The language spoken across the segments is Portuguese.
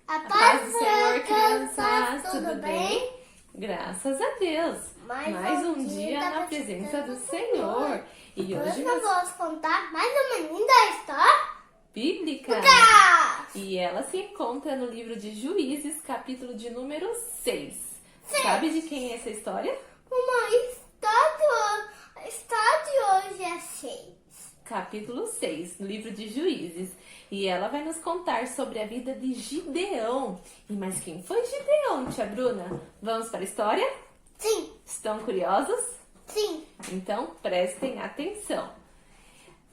A paz paz do do Senhor, crianças, crianças, tudo bem? Graças a Deus! Mais um dia na presença do Senhor. E hoje nós nós... vamos contar mais uma linda história Bíblica. bíblica. E ela se encontra no livro de Juízes, capítulo de número 6. Sabe de quem é essa história? A história de hoje é 6. Capítulo 6, no livro de Juízes. E ela vai nos contar sobre a vida de Gideão. Mas quem foi Gideão, tia Bruna? Vamos para a história? Sim. Estão curiosos? Sim. Então prestem atenção.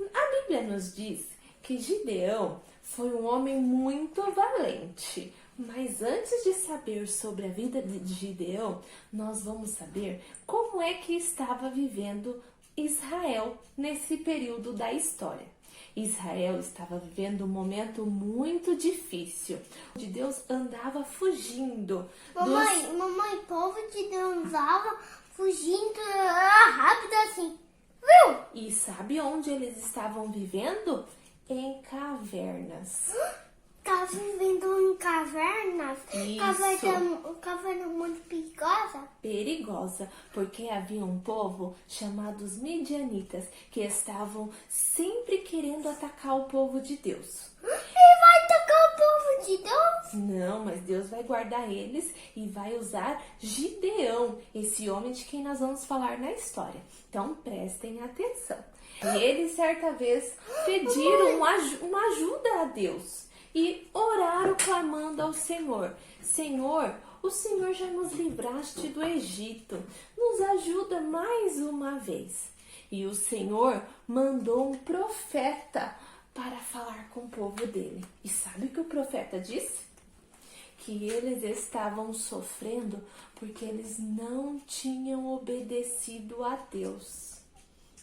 A Bíblia nos diz que Gideão foi um homem muito valente. Mas antes de saber sobre a vida de Gideão, nós vamos saber como é que estava vivendo Israel nesse período da história. Israel estava vivendo um momento muito difícil. Deus andava fugindo. Mamãe, o povo de Deus andava fugindo rápido assim. Viu? E sabe onde eles estavam vivendo? Em cavernas. Tá vivendo em cavernas? Isso. Caverna muito perigosa? Perigosa, porque havia um povo chamado os midianitas que estavam sempre querendo atacar o povo de Deus. E vai atacar o povo de Deus? Não, mas Deus vai guardar eles e vai usar Gideão, esse homem de quem nós vamos falar na história. Então prestem atenção. E eles certa vez pediram uma ajuda a Deus. E oraram clamando ao Senhor: Senhor, o Senhor já nos livraste do Egito, nos ajuda mais uma vez. E o Senhor mandou um profeta para falar com o povo dele. E sabe o que o profeta disse? Que eles estavam sofrendo porque eles não tinham obedecido a Deus.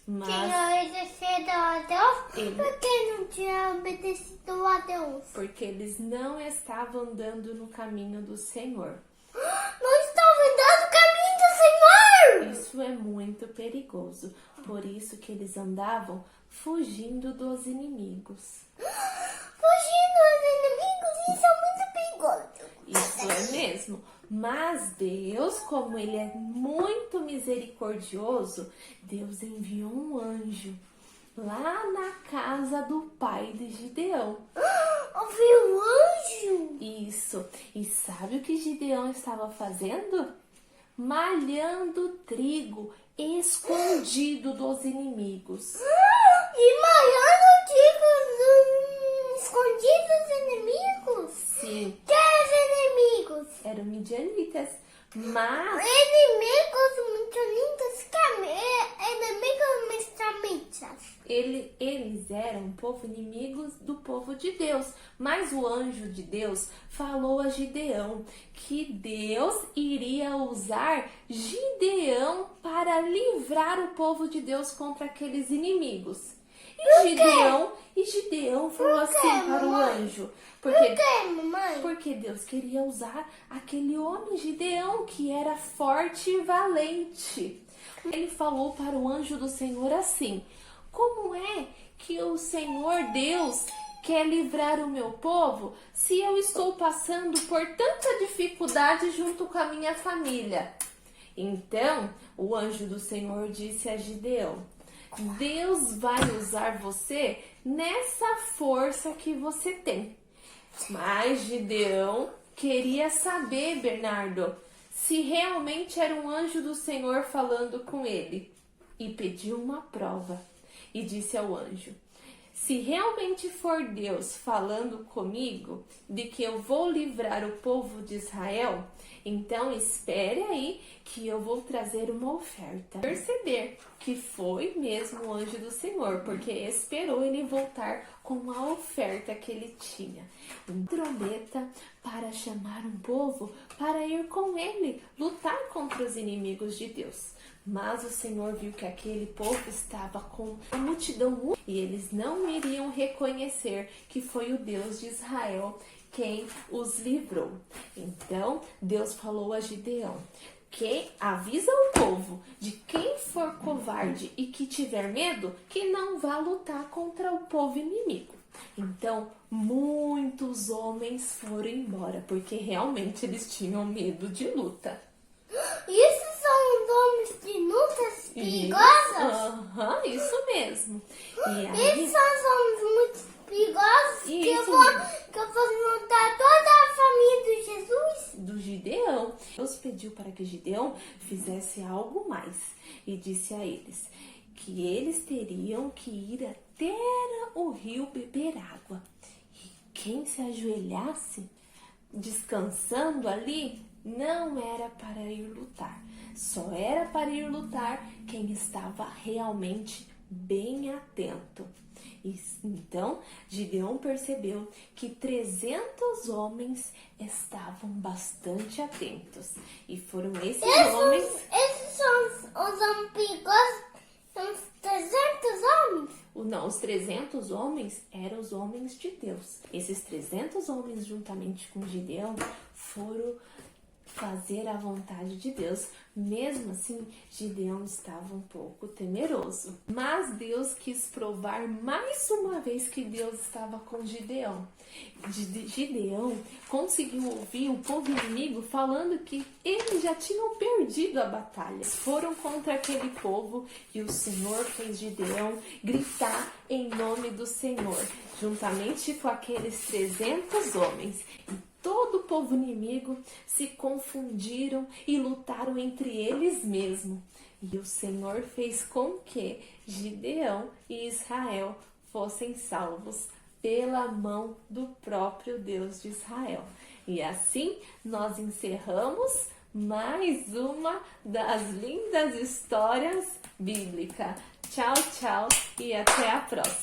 Mas tinha obedecido a Deus? Ele... Por que não tinha obedecido a Deus? Porque eles não estavam andando no caminho do Senhor. Não estavam andando no caminho do Senhor! Isso é muito perigoso. Por isso que eles andavam fugindo dos inimigos. Fugindo dos inimigos, isso é muito perigoso. Isso é mesmo. Mas Deus, como Ele é muito misericordioso, Deus enviou um anjo lá na casa do pai de Gideão. Ouviu um anjo? Isso. E sabe o que Gideão estava fazendo? Malhando trigo escondido dos inimigos. E malhando trigo escondido dos inimigos? Sim. Que inimigos? Eram midianitas. Mas Inimigos muito lindos, inimigos mistramitas. eles eram um povo inimigos do povo de Deus. Mas o anjo de Deus falou a Gideão que Deus iria usar Gideão para livrar o povo de Deus contra aqueles inimigos. E Gideão falou assim para o anjo. Por que, mamãe? Porque Deus queria usar aquele homem Gideão que era forte e valente. Ele falou para o anjo do Senhor assim: como é que o Senhor Deus quer livrar o meu povo se eu estou passando por tanta dificuldade junto com a minha família? Então o anjo do Senhor disse a Gideão: Deus vai usar você nessa força que você tem. Mas Gideão queria saber, Bernardo, se realmente era um anjo do Senhor falando com ele. E pediu uma prova. E disse ao anjo: se realmente for Deus falando comigo de que eu vou livrar o povo de Israel, então espere aí que eu vou trazer uma oferta. Perceber que foi mesmo o anjo do Senhor, porque esperou ele voltar com a oferta que ele tinha. Uma trombeta para chamar um povo para ir com ele, lutar contra os inimigos de Deus. Mas o Senhor viu que aquele povo estava com a multidão e eles não iriam reconhecer que foi o Deus de Israel quem os livrou. Então Deus falou a Gideão: quem avisa o povo de quem for covarde e que tiver medo, que não vá lutar contra o povo inimigo. Então, muitos homens foram embora, porque realmente eles tinham medo de luta. Isso são os homens de lutas perigosas? Aham, isso mesmo. E aí, Esses são os homens muito perigosos que eu Isso. vou matar toda a família de Jesus? do Gideão, Deus pediu para que Gideão fizesse algo mais e disse a eles que eles teriam que ir até o rio beber água. E quem se ajoelhasse, descansando ali, não era para ir lutar. Só era para ir lutar quem estava realmente bem atento. E então Gideão percebeu que 300 homens estavam bastante atentos. E foram esses homens. Esses são os homens perigosos? São os 300 homens? Não, os 300 homens eram os homens de Deus. Esses 300 homens, juntamente com Gideão, foram fazer a vontade de Deus. Mesmo assim, Gideão estava um pouco temeroso. Mas Deus quis provar mais uma vez que Deus estava com Gideão. Gideão conseguiu ouvir o povo inimigo falando que eles já tinham perdido a batalha. Foram contra aquele povo e o Senhor fez Gideão gritar em nome do Senhor, juntamente com aqueles 300 homens. Todo o povo inimigo se confundiram e lutaram entre eles mesmos. E o Senhor fez com que Gideão e Israel fossem salvos pela mão do próprio Deus de Israel. E assim nós encerramos mais uma das lindas histórias bíblicas. Tchau, tchau e até a próxima.